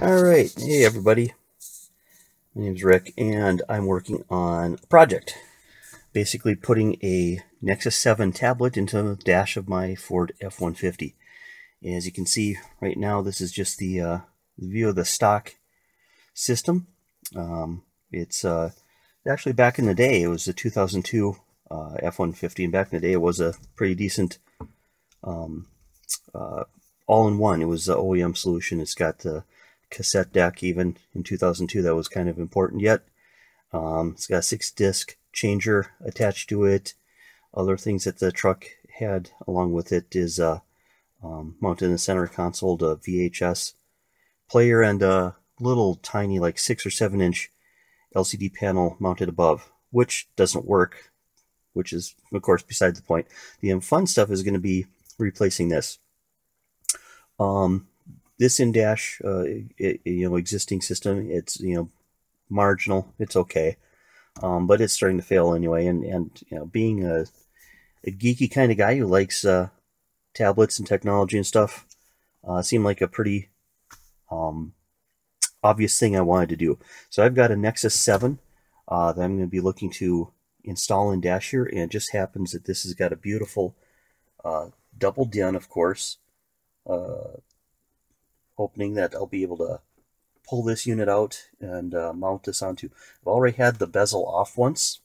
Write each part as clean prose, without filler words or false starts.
Alright, hey everybody, my name's Rick and I'm working on a project. Basically putting a Nexus 7 tablet into the dash of my Ford F-150. As you can see right now, this is just the view of the stock system. It's actually back in the day, it was the 2002 F-150, and back in the day it was a pretty decent all-in-one. It was the OEM solution. It's got the cassette deck. Even in 2002 that was kind of important yet. It's got a 6-disc changer attached to it. Other things that the truck had along with it is mounted in the center console, the VHS player, and a little tiny like 6 or 7 inch LCD panel mounted above, which doesn't work, which is of course beside the point. The fun stuff is going to be replacing this. This in-dash, existing system, it's, marginal, it's okay, but it's starting to fail anyway, and being a geeky kind of guy who likes tablets and technology and stuff, seemed like a pretty obvious thing I wanted to do. So I've got a Nexus 7 that I'm going to be looking to install in dash here, and it just happens that this has got a beautiful double DIN, of course, opening that I'll be able to pull this unit out and mount this onto. I've already had the bezel off once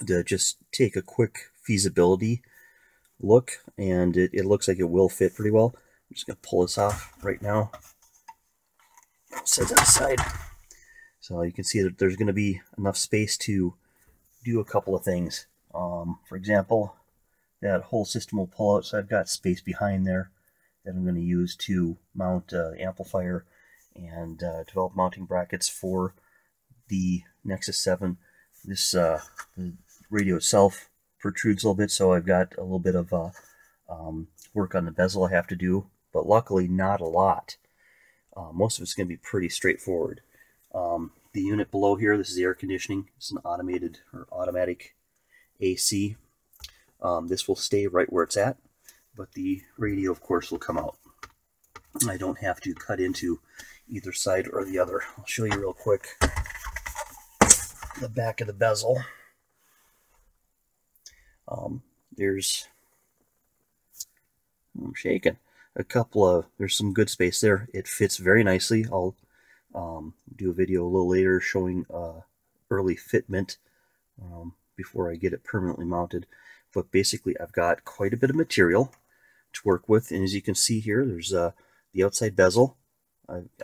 to just take a quick feasibility look, and it looks like it will fit pretty well. I'm just going to pull this off right now. Set that aside. So you can see that there's going to be enough space to do a couple of things. For example, that whole system will pull out, so I've got space behind there that I'm going to use to mount amplifier and develop mounting brackets for the Nexus 7. This the radio itself protrudes a little bit, so I've got a little bit of work on the bezel I have to do, but luckily not a lot. Most of it's going to be pretty straightforward. The unit below here, this is the air conditioning. It's an automated or automatic AC. This will stay right where it's at, but the radio, of course, will come out. I don't have to cut into either side or the other. I'll show you real quick the back of the bezel. I'm shaking. There's some good space there. It fits very nicely. I'll do a video a little later showing early fitment before I get it permanently mounted. But basically, I've got quite a bit of material to work with, and as you can see here, there's the outside bezel.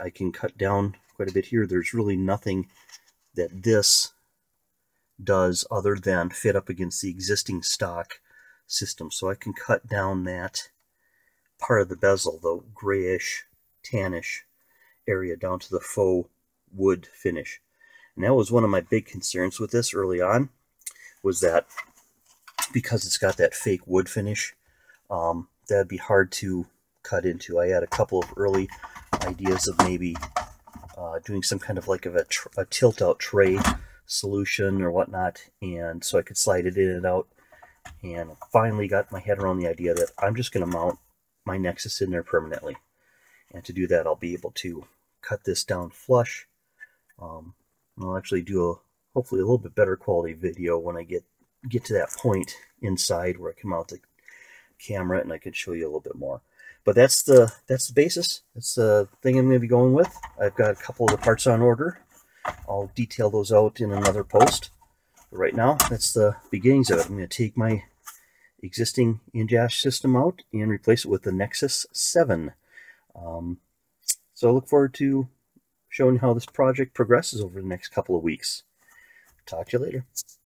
I can cut down quite a bit here. There's really nothing that this does other than fit up against the existing stock system. So I can cut down that part of the bezel, the grayish, tannish area, down to the faux wood finish. And that was one of my big concerns with this early on, was that because it's got that fake wood finish, that'd be hard to cut into. I had a couple of early ideas of maybe doing some kind of like a tilt-out tray solution or whatnot, and so I could slide it in and out, and finally got my head around the idea that I'm just going to mount my Nexus in there permanently. And to do that, I'll be able to cut this down flush. I'll actually do hopefully a little bit better quality video when I get to that point inside where I can mount the camera and I can show you a little bit more. But that's the basis. That's the thing I'm going to be going with. I've got a couple of the parts on order. I'll detail those out in another post. But right now, that's the beginnings of it. I'm going to take my existing in-dash system out and replace it with the Nexus 7. So I look forward to showing how this project progresses over the next couple of weeks. Talk to you later.